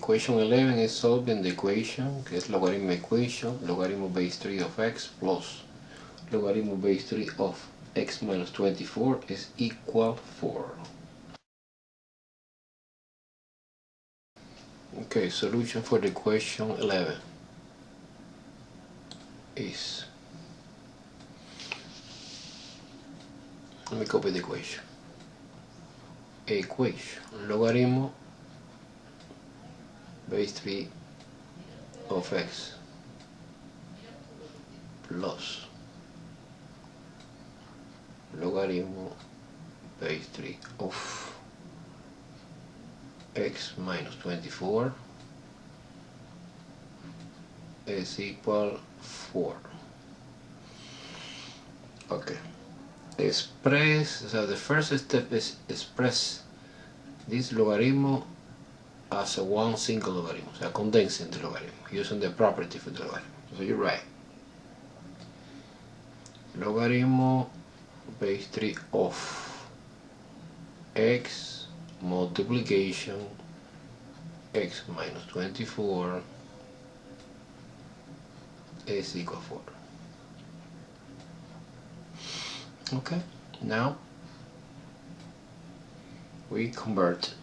Equation 11 is solving the equation, que es logaritmo equation, logaritmo base 3 of x plus logaritmo base 3 of x minus 24 is equal 4. Okay, solution for the equation 11 is, let me copy the equation. Equation logaritmo base 3 of x plus logaritmo base 3 of x minus 24 is equal 4. Okay, express, so the first step is express this logarithm as a one single logarithm, so condensing the logarithm using the property for the logarithm. So you write logarithm base 3 of x multiplication x minus 24 is equal 4. Okay, now we convert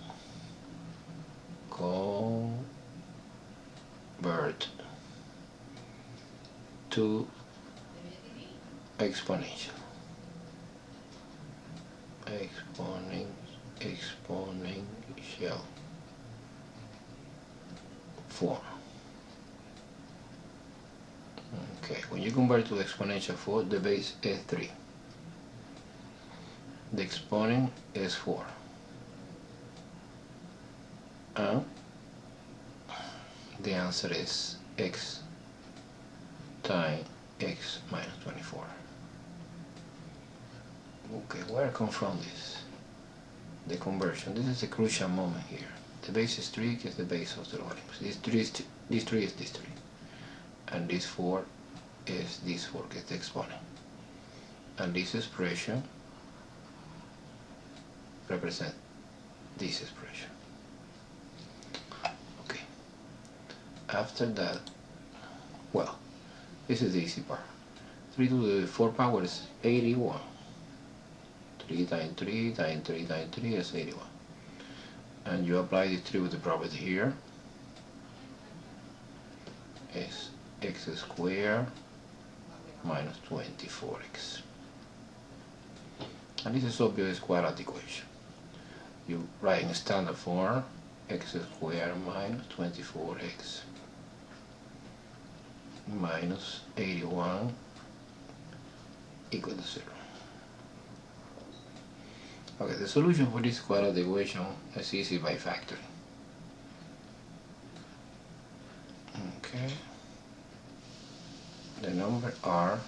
to exponential form. Okay, when you convert to exponential form, the base is 3. The exponent is 4. And the answer is x times x minus 24. Okay, where come from this? The conversion. This is a crucial moment here. The base is 3 is the base of the logarithms. This 3 is this 3, and this 4 is this 4, is the exponent. And this expression represents this expression. Okay. After that, well, this is the easy part. 3 to the 4 power is 81. 3 times 3 times 3 times 3 is 81. And you apply the 3 with the property here. Is x squared minus 24x. And this is obvious quadratic equation. You write in standard form x squared minus 24x minus 81 equal to 0. Okay, the solution for this quadratic equation is easy by factoring. Okay, the number r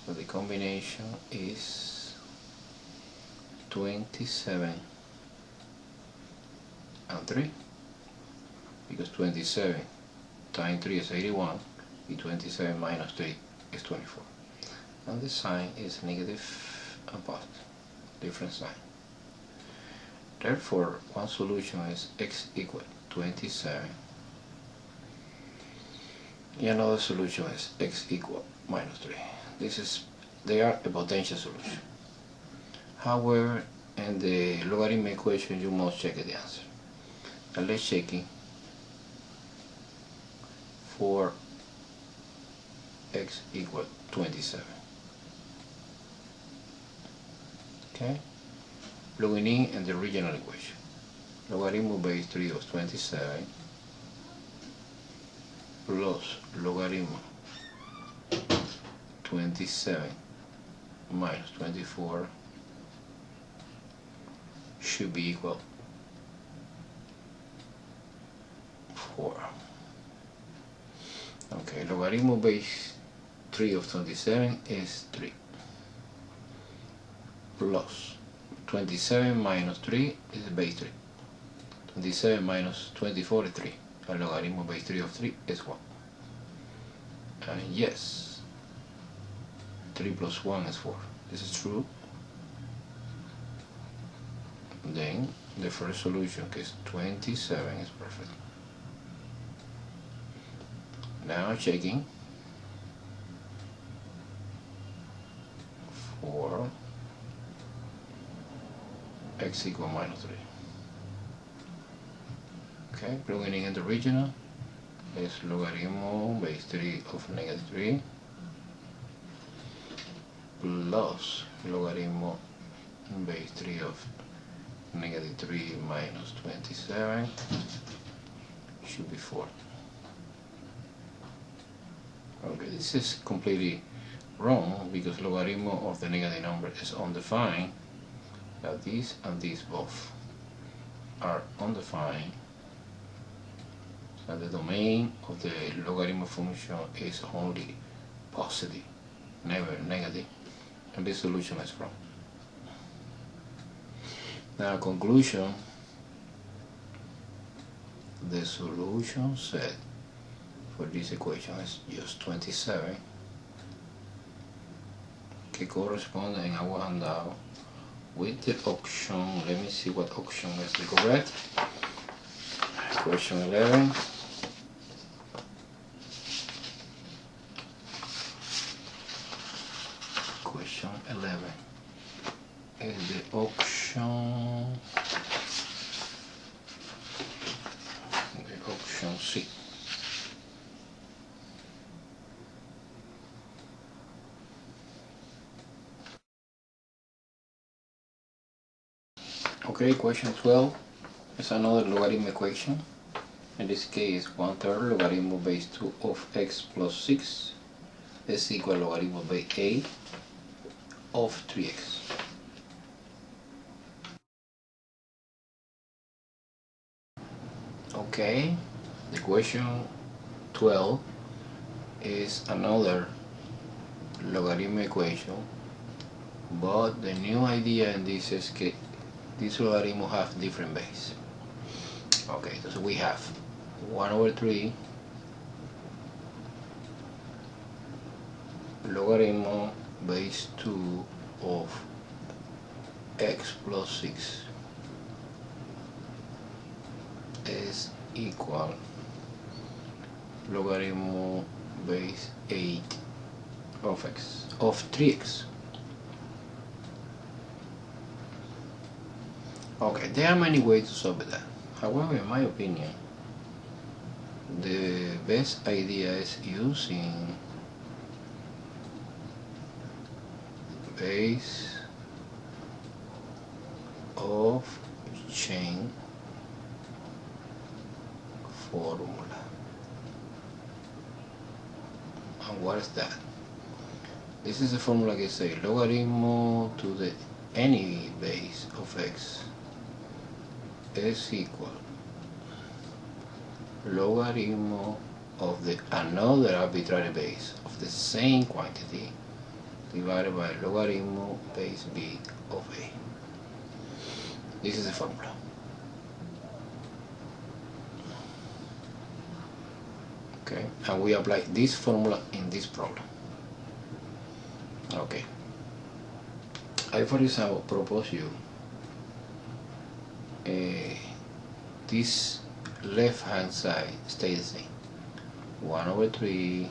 for the combination is 27 and 3, because 27 times 3 is 81, and 27 minus 3 is 24. And the sign is negative and positive, different sign. Therefore, one solution is x equal 27, and another solution is x equal minus 3. They are a potential solution. However, in the logarithm equation, you must check the answer. And let's check it for x equal 27. Okay, plugging in the original equation. Logarithm base 3 of 27 plus logarithm 27 minus 24 should be equal 4. Okay, logarithm base 3 of 27 is 3 plus 27 minus 3 is base 3. 27 minus 24 is 3. And logarithm base 3 of 3 is 1. And yes, 3 plus 1 is 4. This is true. Then the first solution, que es 27, is perfect. Now checking for x equal minus 3. Okay, plugging in the original is logarithm base 3 of negative 3 plus logarithm base 3 of negative 3 minus 27 should be 4. Okay, this is completely wrong because logarithm of the negative number is undefined. Now these and these both are undefined, and the domain of the logarithm function is only positive, never negative, and this solution is wrong. Now conclusion, the solution set for this equation is just 27, que corresponde en agua handout with the option. Let me see what option is the correct. Question 11. Question 11 is the option C. Okay, question 12 is another logarithm equation. In this case, 1/3 logarithm base 2 of x plus 6 is equal to logarithm base 8 of 3x. Okay, the question 12 is another logarithm equation, but the new idea in this is that these logarithms have different base. Okay, so we have 1/3 logarithm base 2 of x plus 6 is equal logarithm base 8 of 3x. Okay, there are many ways to solve that. However, in my opinion, the best idea is using base of chain formula. And what is that? This is a formula that says logarithm to the any base of x is equal logarithm of the another arbitrary base of the same quantity divided by logarithm base b of a. This is the formula. Okay, and we apply this formula in this problem. Okay, I for example propose you this left hand side stays the same. 1/3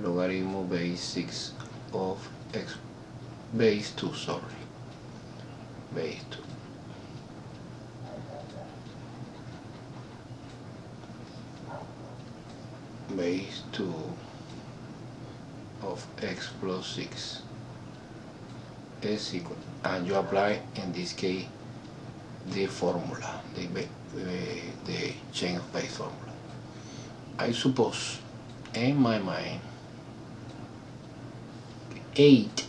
logarithm base 6 of x base 2, sorry, base 2 base 2 of x plus 6 is equal, and you apply in this case the formula, the chain of base formula. I suppose in my mind 8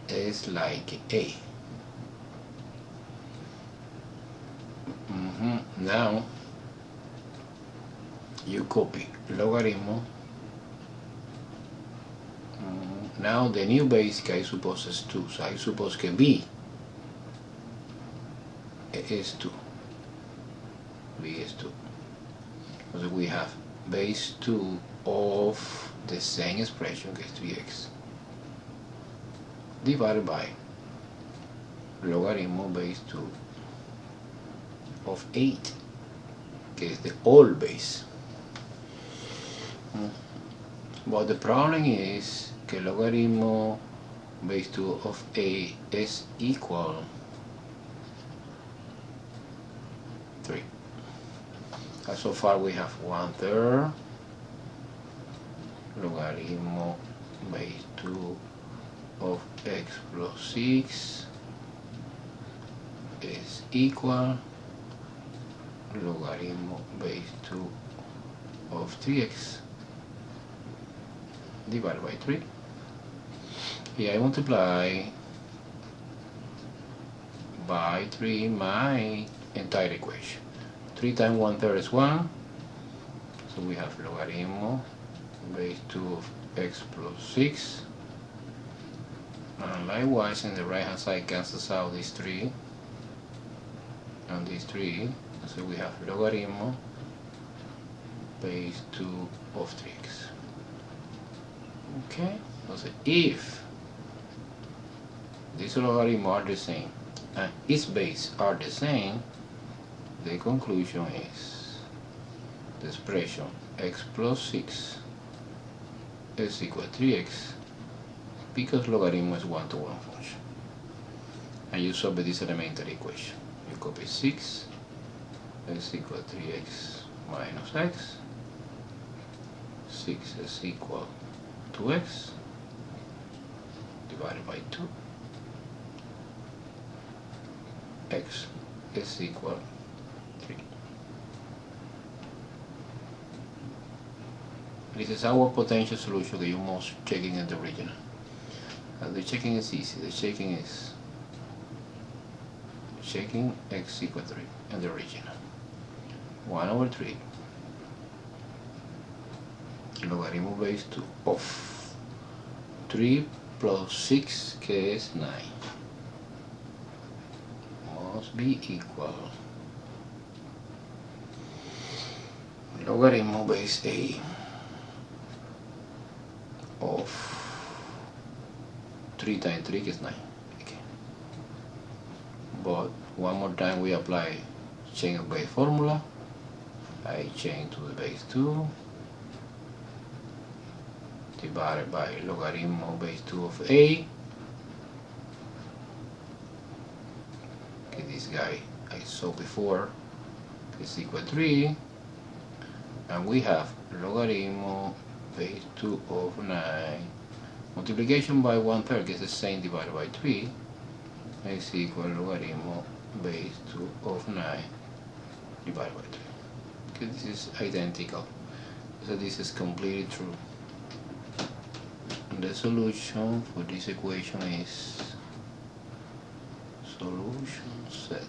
is like a. Now you copy logarithm. Now the new base I suppose is 2, so I suppose que b is 2. B is 2. So we have base 2 of the same expression, que es 3x, divided by logarithm base 2 of 8, que es the whole base. But the problem is que logaritmo base 2 of 8 is equal 3. And so far we have 1/3 logaritmo base 2 of x plus 6 is equal logaritmo base 2 of 3x divided by 3. Here I multiply by 3 my entire equation. 3 times 1/3 is 1, so we have logaritmo base 2 of x plus 6, and likewise in the right hand side cancels out this 3 and this 3, so we have logaritmo base 2 of 3x. Okay, so if these logarithms are the same and its base are the same, the conclusion is the expression x plus 6 is equal to 3x because logarithm is one-to-one function. And you solve this elementary equation. You copy 6 is equal to 3x minus x. 6 is equal to x divided by 2. X is equal 3. This is our potential solution that you must checking in the original. And the checking is easy. The checking is checking x equal 3 in the original. 1/3 logaritmo base 2 of 3 plus 6, que es 9, must be equal logaritmo base a of 3 times 3, que is 9. Okay. But one more time we apply chain of base formula. I change to the base 2 divided by logaritmo base 2 of a. Okay, this guy I saw before is equal to 3, and we have logaritmo base 2 of 9 multiplication by 1/3 is the same divided by 3 is equal logaritmo base 2 of 9 divided by 3. Okay, this is identical, so this is completely true. The solution for this equation is solution set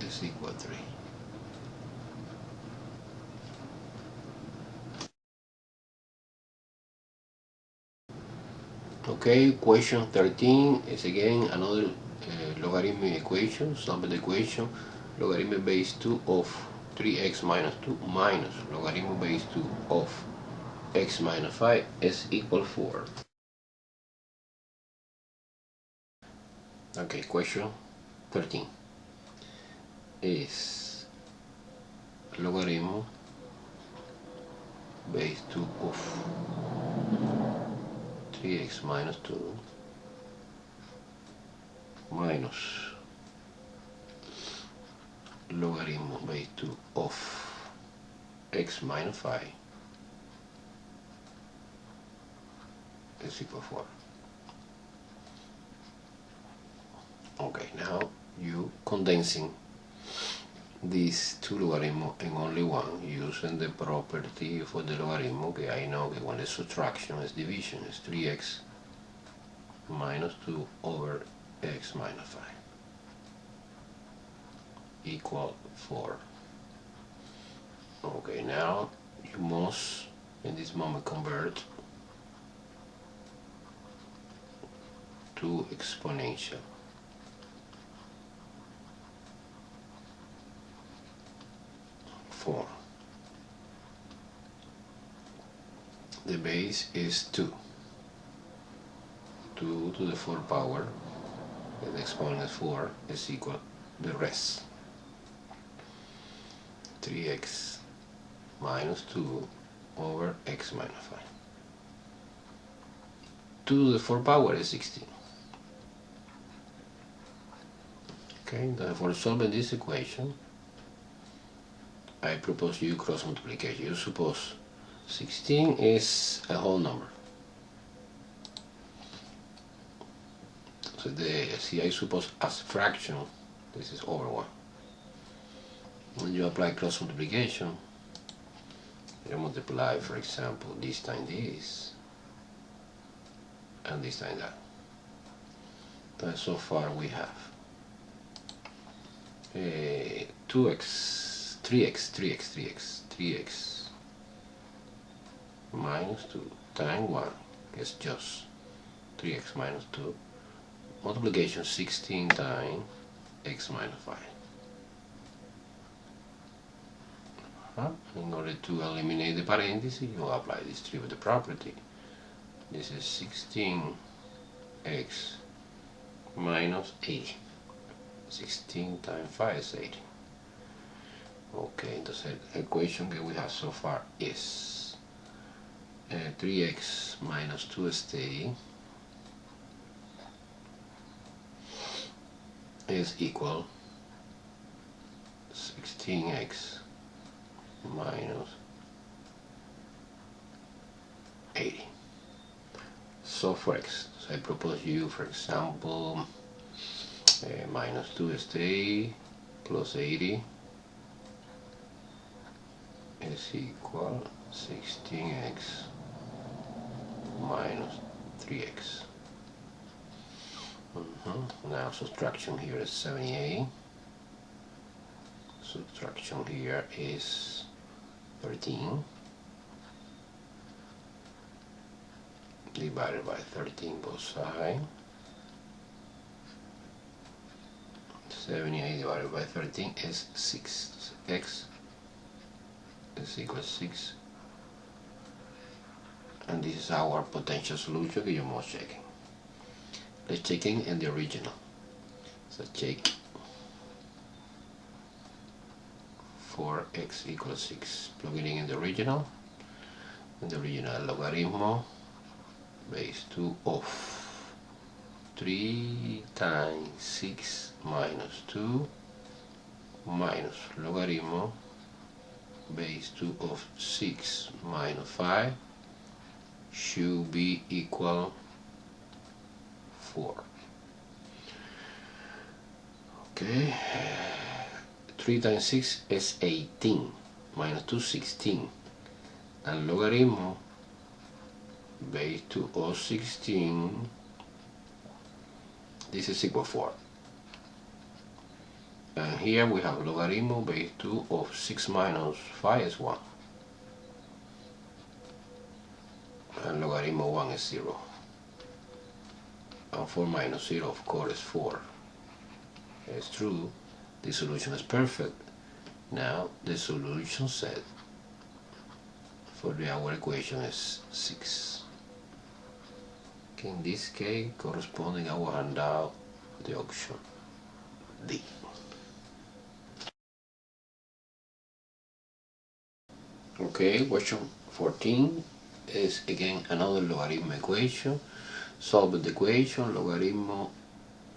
is equal to 3. Okay, question 13 is again another logarithmic equation. Solve the equation logarithm base 2 of 3x minus 2 minus logarithm base 2 of x minus 5 is equal 4. Okay, question 13 is logarithm base 2 of 3x minus 2 minus logarithm base 2 of x minus 5 is equal to 4. Okay, now you condensing these two logarithms in only one using the property for the logarithm. Okay, I know that when the subtraction is division is 3x minus 2 over x minus 5 equal 4. Okay, now you must in this moment convert to exponential. The base is 2. 2 to the 4th power, the exponent is 4, is equal to the rest. 3x minus 2 over x minus 5. 2 to the 4th power is 16. Okay, therefore solving this equation, I propose you cross multiplication. You suppose 16 is a whole number. So see, I suppose as fraction, this is over 1. When you apply cross multiplication, you multiply, for example, this time this, and this time that. And so far we have 3x minus 2 times 1 is just 3x minus 2 multiplication 16 times x minus 5. In order to eliminate the parentheses, you apply this distributive property. This is 16x minus 80. 16 times 5 is 80. Okay, the equation that we have so far is 3x minus 2 stay is equal 16x minus 80. So for x, so I propose you, for example, minus 2 stay plus 80 is equal 16x minus 3x. Now subtraction here is 78. Subtraction here is 13 divided by 13 both sides. 78 divided by 13 is 6. X is equal to 6. And this is our potential solution that you must check. Let's check in the original. So check 4x equals 6. Plugging in the original. In the original logarithm base 2 of 3 times 6 minus 2 minus logarithm base 2 of 6 minus 5 should be equal 4. Okay, 3 times 6 is 18 minus 2 16, and logarithm base 2 of 16, this is equal 4. And here we have logarithm base 2 of 6 minus 5 is 1. And logarithm 1 is 0. And 4 minus 0 of course is 4. It's true, the solution is perfect. Now the solution set for our equation is 6. Okay, in this case corresponding our handout the option D. Okay, question 14 is again another logarithm equation. Solve the equation logarithm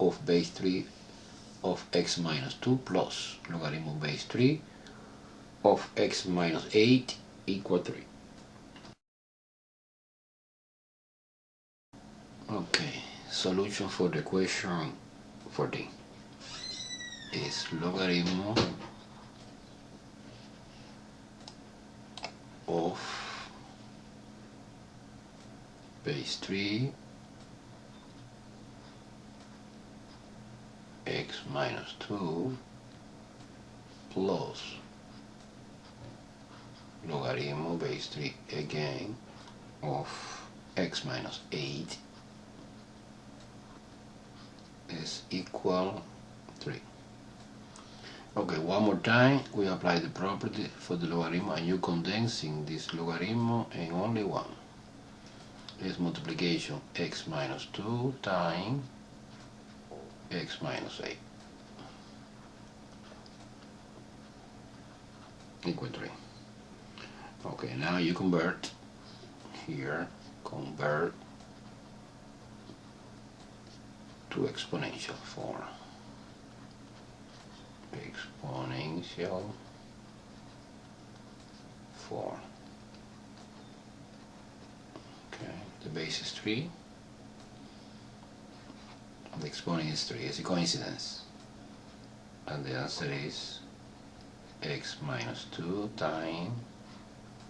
of base 3 of x minus 2 plus logarithm base 3 of x minus 8 equal 3. Okay, solution for the equation 14 is logarithm of base 3 x minus 2 plus logarithm base 3 again of x minus 8 is equal 3. Okay, one more time we apply the property for the logarithm, and you condensing this logarithm in only one. Is multiplication x minus 2 times x minus 8. equal 3. Okay, now you convert here, convert to exponential form. Exponential form. Okay, the base is 3. The exponent is 3. It's a coincidence. And the answer is x minus 2 times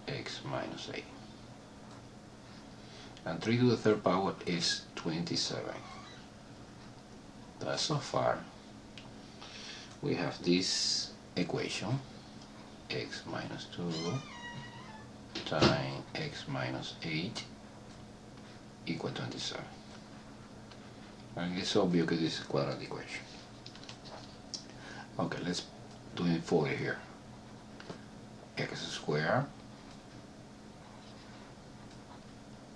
x minus 8. And 3 to the third power is 27. That's so far. We have this equation, x minus 2 times x minus 8 equal 27. And it's obvious that this is a quadratic equation. Okay, let's do it for it here. X squared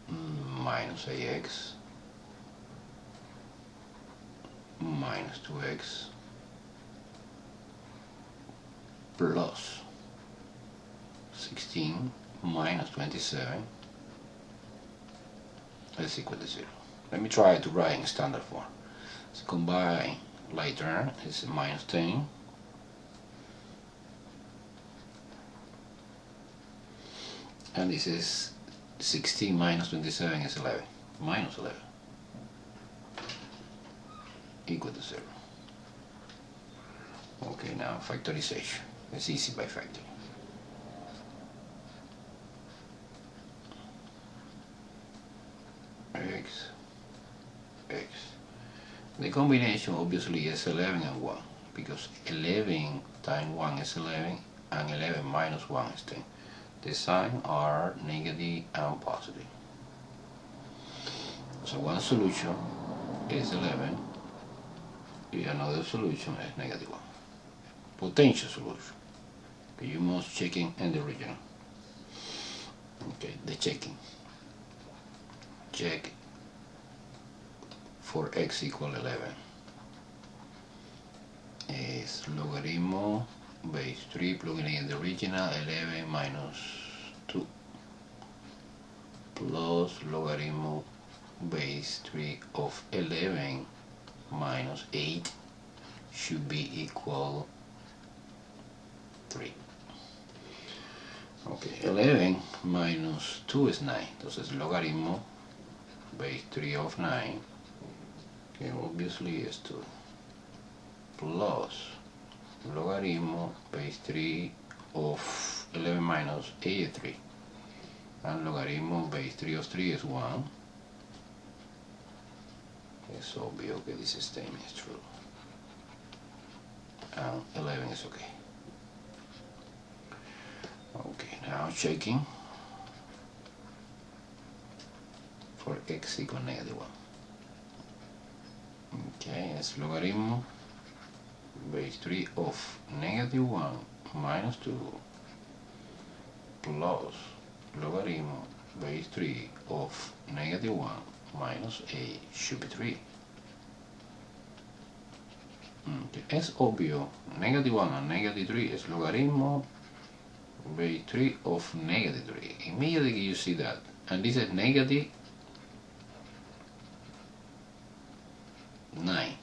minus ax minus 2x plus 16 minus 27 is equal to 0. Let me try to write in standard form. So combine later is minus 10 and this is 16 minus 27 is 11 minus 11 equal to 0. Okay, now factorization. It's easy by factoring. X. The combination obviously is 11 and 1 because 11 times 1 is 11 and 11 minus 1 is 10. The signs are negative and positive. So one solution is 11 and another solution is negative 1. Potential solution. Okay, you must check in the original. Okay, the checking. Check for x equal 11 is logarithm base 3 plugging in the original 11 minus 2 plus logarithm base 3 of 11 minus 8 should be equal 3. Okay, 11 minus 2 is 9. Entonces logaritmo base 3 of 9, que obviously is 2, plus logaritmo base 3 of 11 minus 8 is 3. And logaritmo base 3 of 3 is 1. It's obvious that this statement is true. And 11 is okay. Okay, now checking for x equal negative 1. Okay, it's logarithm base 3 of negative 1 minus 2 plus logarithm base 3 of negative 1 minus 8 should be 3. Okay, it's obvious. Negative 1 and negative 3 is logarithm base 3 of negative 3. Immediately you see that. And this is negative 9.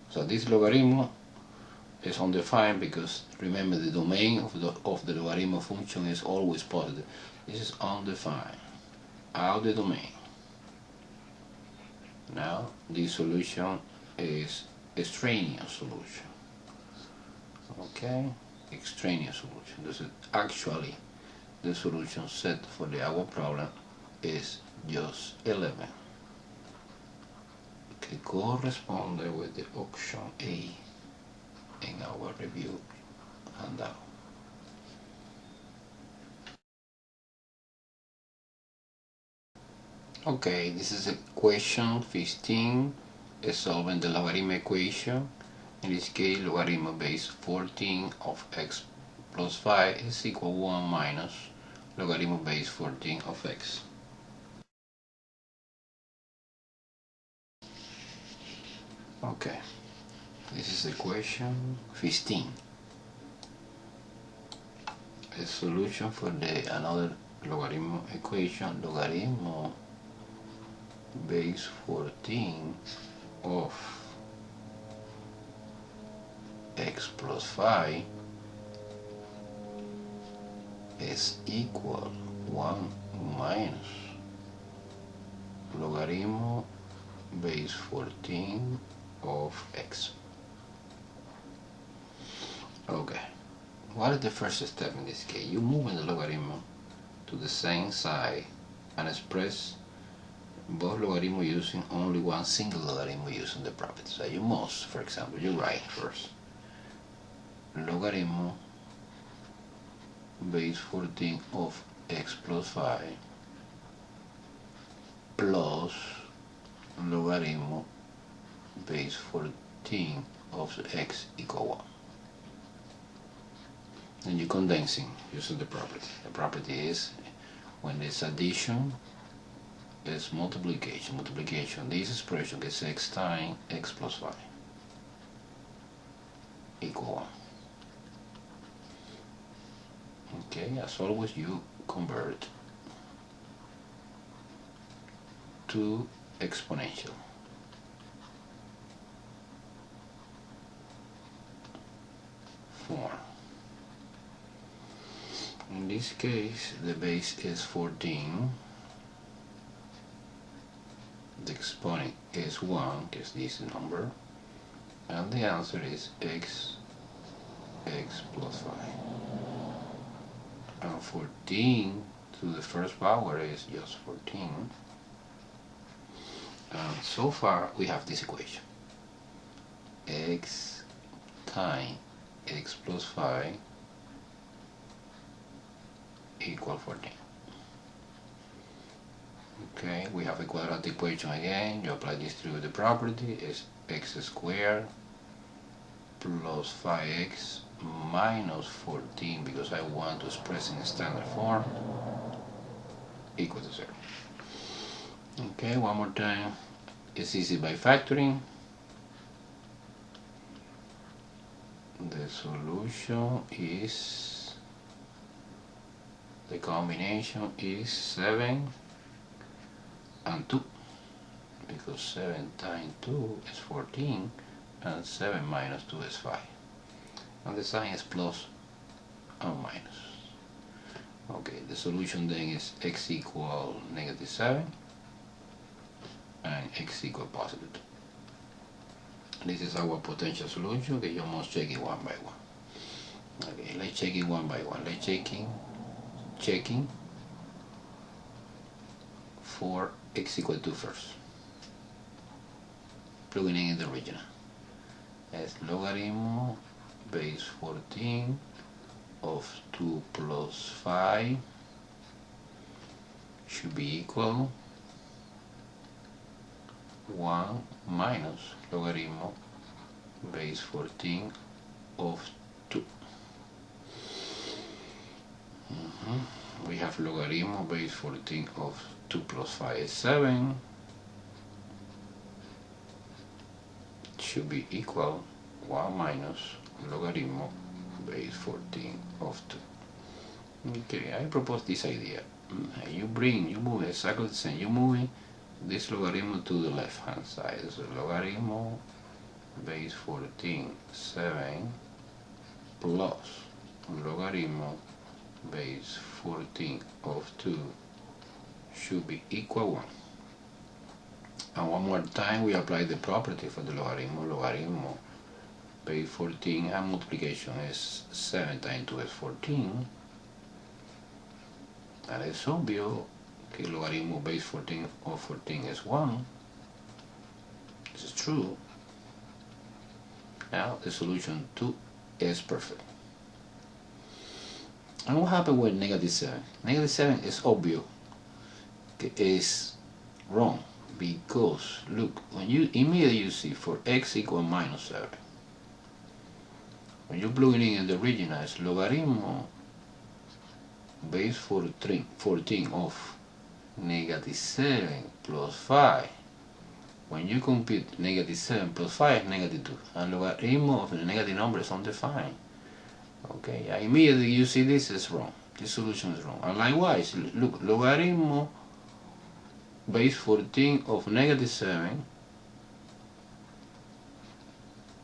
So this logarithm is undefined because remember the domain of the logarithm function is always positive. This is undefined. Out of the domain. Now this solution is extraneous solution. Okay, extraneous solution. This is actually the solution set for our problem is just 11. Que corresponde with the option A in our review handout. Okay, this is a question 15, is solving the logarithm equation. In this case, logarithm base 14 of x plus 5 is equal 1 minus logarithm base 14 of x. Okay, this is equation 15. a solution for the another logarithm equation, logarithm base 14 of x plus 5 is equal 1 minus logarithm base 14 of x. Okay, what is the first step in this case? You move in the logarithm to the same side and express both logarithms using only one single logarithm using the property. So you must, for example, you write first logarithm base 14 of x plus 5 plus logarithm base 14 of x equal 1. And you're condensing using the property. The property is when there's addition, is multiplication. Multiplication, this expression gets x times x plus 5 equal 1. Okay, as always, you convert to exponential. Form. In this case, the base is 14. The exponent is 1, because this number, and the answer is x plus 5. And 14 to the first power is just 14. And so far we have this equation. X times x plus 5 equal 14. Okay, we have a quadratic equation again. You apply this to the property is x squared plus 5x minus 14, because I want to express in standard form, equal to 0. Okay, one more time. It's easy by factoring. The solution is, the combination is 7 and 2, because 7 times 2 is 14 and 7 minus 2 is 5. And the sign is plus and minus. Okay, the solution then is x equal -7 and x equal +2. This is our potential solution, that you must check it one by one. Okay, let's check it one by one. Let's checking for x equal to first. Plugging in the original. As logarithm base 14 of 2 plus 5 should be equal 1 minus logarithm base 14 of 2. We have logarithm base 14 of 2 plus 5 is 7. Should be equal 1 minus logarithm base 14 of 2. Okay, I propose this idea. You move exactly the same. You move this logarithm to the left hand side. So logarithm base 14 7 plus logarithm base 14 of 2 should be equal 1. And one more time we apply the property for the logarithm. Logarithm base 14 and multiplication is 7 times 2 is 14. And it's obvious that logarithm base 14 of 14 is 1. This is true. Now the solution 2 is perfect. And what happened with -7? -7 is obvious. It is wrong, because look, when you immediately see for x equal -7, when you plug it in the original, it's logarithm base 14 of -7 plus 5. When you compute -7 plus 5 is -2, and logarithm of the negative number is undefined. Okay, immediately you see this is wrong. This solution is wrong. And likewise, look, logarithm base 14 of -7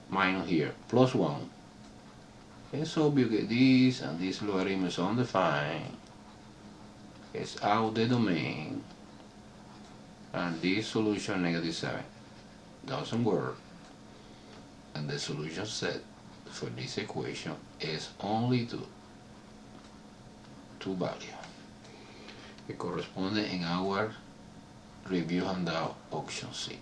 minus here, plus 1. It's obvious that this and this logarithm is undefined. It's out the domain. And this solution -7 doesn't work. And the solution set for this equation is only two values. It corresponds in our review handout option C.